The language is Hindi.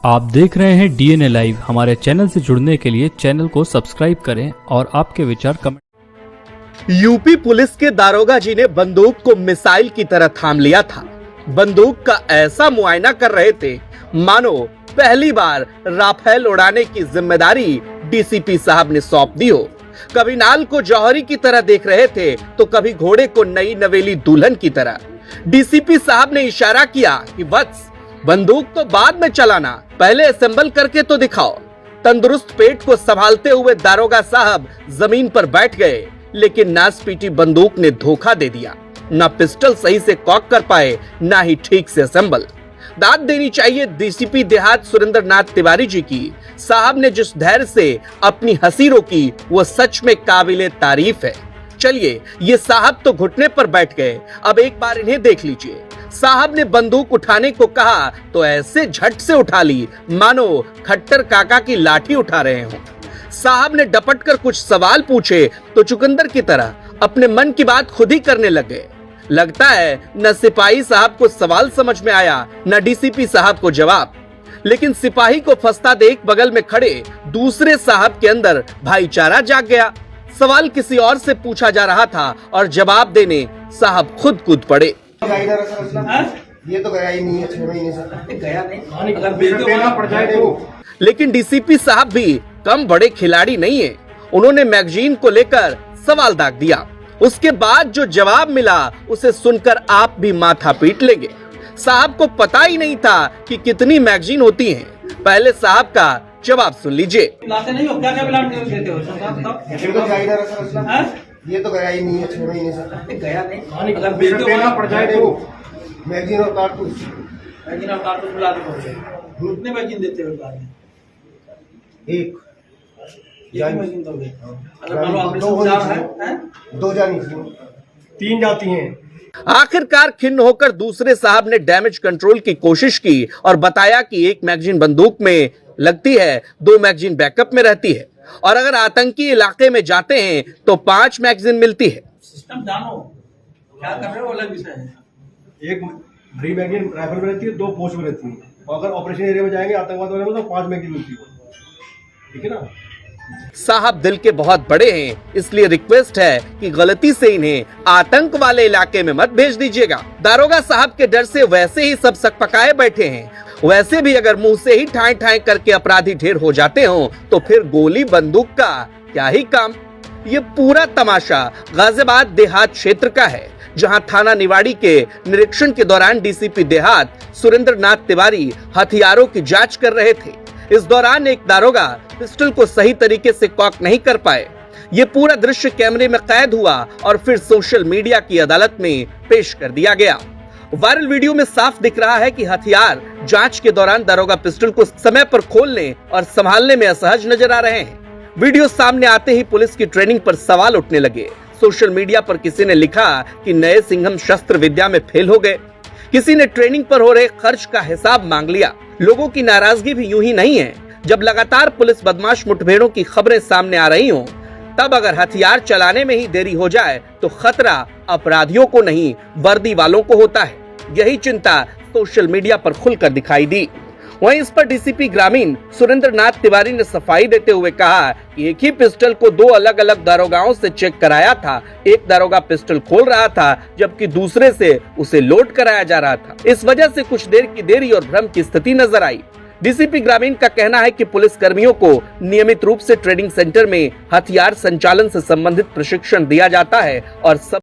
आप देख रहे हैं डीएनए लाइव। हमारे चैनल से जुड़ने के लिए चैनल को सब्सक्राइब करें और आपके विचार कमेंट। यूपी पुलिस के दारोगा जी ने बंदूक को मिसाइल की तरह थाम लिया था। बंदूक का ऐसा मुआयना कर रहे थे मानो पहली बार राफेल उड़ाने की जिम्मेदारी डीसीपी साहब ने सौंप दी हो। कभी नाल को जौहरी की तरह देख रहे थे तो कभी घोड़े को नई नवेली दुल्हन की तरह। डीसीपी साहब ने इशारा किया कि वत्स, बंदूक तो बाद में चलाना, पहले असेंबल करके तो दिखाओ। तंदुरुस्त पेट को संभालते हुए दारोगा साहब जमीन पर बैठ गए, लेकिन नासपीटी बंदूक ने धोखा दे दिया। ना पिस्टल सही से कॉक कर पाए, ना ही ठीक से असेंबल। दाद देनी चाहिए डीसीपी देहात सुरेंद्र नाथ तिवारी जी की। साहब ने जिस धैर्य से अपनी हंसी रोकी वो सच में काबिले तारीफ है। चलिए, ये साहब तो घुटने पर बैठ गए, अब एक बार इन्हें देख लीजिए। साहब ने बंदूक उठाने को कहा तो ऐसे झट से उठा ली मानो खट्टर काका की लाठी उठा रहे हों। साहब ने डपट कर कुछ सवाल पूछे तो चुकंदर की तरह अपने मन की बात खुद ही करने लगे। लगता है न सिपाही साहब को सवाल समझ में आया, न डीसीपी साहब को जवाब। लेकिन सिपाही को फंसता देख बगल में खड़े दूसरे साहब के अंदर भाईचारा जाग गया। सवाल किसी और से पूछा जा रहा था और जवाब देने साहब खुद कूद पड़े। ये तो गया ही नहीं है, 6 महीने से गया नहीं। अगर देना पड़ जाए तो। लेकिन डीसीपी साहब भी कम बड़े खिलाड़ी नहीं है। उन्होंने मैगजीन को लेकर सवाल दाग दिया। उसके बाद जो जवाब मिला उसे सुनकर आप भी माथा पीट लेंगे। साहब को पता ही नहीं था कि कितनी मैगजीन होती हैं। पहले साहब का जवाब सुन लीजिए। नहीं हो, क्या क्या देते हो? ये तो गया ही नहीं है, 6 महीने से गया नहीं। अगर देना पड़ जाए तो। मैगजीन और कारतूस बुला दे। कितने मैगजीन देते हो? एक मैगजीन दोगे? अगर मान लो आपने 2 जानी थी, 3 जाती हैं। आखिरकार खिन्न होकर दूसरे साहब ने डैमेज कंट्रोल की कोशिश की और बताया कि एक मैगजीन बंदूक में लगती है, 2 मैगजीन बैकअप में रहती है, और अगर आतंकी इलाके में जाते हैं तो 5 मैगजीन मिलती है। सिस्टम जानो क्या कर रहे हो, अलग विषय है। एक बड़ी मैगजीन राइफल में रहती है, 2 पोस्ट में रहती है, और अगर ऑपरेशन एरिया में जाएंगे आतंकवाद वाले में तो 5 मैगजीन मिलती है। ठीक है ना। साहब दिल के बहुत बड़े हैं, इसलिए रिक्वेस्ट है कि गलती से इन्हें आतंक वाले इलाके में मत भेज दीजिएगा। दारोगा साहब के डर से वैसे ही सब सकपकाए बैठे हैं। वैसे भी अगर मुंह से ही ठाई ठाई करके अपराधी ढेर हो जाते हो तो फिर गोली बंदूक का क्या ही काम। ये पूरा तमाशा गाजियाबाद देहात क्षेत्र का है, जहां थाना निवाड़ी के निरीक्षण के दौरान डीसीपी देहात सुरेंद्र नाथ तिवारी हथियारों की जांच कर रहे थे। इस दौरान एक दारोगा पिस्टल को सही तरीके से कॉक नहीं कर पाए। ये पूरा दृश्य कैमरे में कैद हुआ और फिर सोशल मीडिया की अदालत में पेश कर दिया गया। वायरल वीडियो में साफ दिख रहा है कि हथियार जांच के दौरान दारोगा पिस्टल को समय पर खोलने और संभालने में असहज नजर आ रहे हैं। वीडियो सामने आते ही पुलिस की ट्रेनिंग पर सवाल उठने लगे। सोशल मीडिया पर किसी ने लिखा कि नए सिंघम शस्त्र विद्या में फेल हो गए। किसी ने ट्रेनिंग पर हो रहे खर्च का हिसाब मांग लिया। लोगों की नाराजगी भी यूं ही नहीं है। जब लगातार पुलिस बदमाश मुठभेड़ों की खबरें सामने आ रही हों, तब अगर हथियार चलाने में ही देरी हो जाए तो खतरा अपराधियों को नहीं, वर्दी वालों को होता है। यही चिंता सोशल मीडिया पर खुलकर दिखाई दी। वहीं इस पर डीसीपी ग्रामीण सुरेंद्र नाथ तिवारी ने सफाई देते हुए कहा कि एक ही पिस्टल को 2 अलग अलग दारोगाओं से चेक कराया था। एक दारोगा पिस्टल खोल रहा था जबकि दूसरे से उसे लोड कराया जा रहा था। इस वजह से कुछ देर की देरी और भ्रम की स्थिति नजर आई। डीसीपी ग्रामीण का कहना है कि पुलिस कर्मियों को नियमित रूप से ट्रेनिंग सेंटर में हथियार संचालन से संबंधित प्रशिक्षण दिया जाता है और सब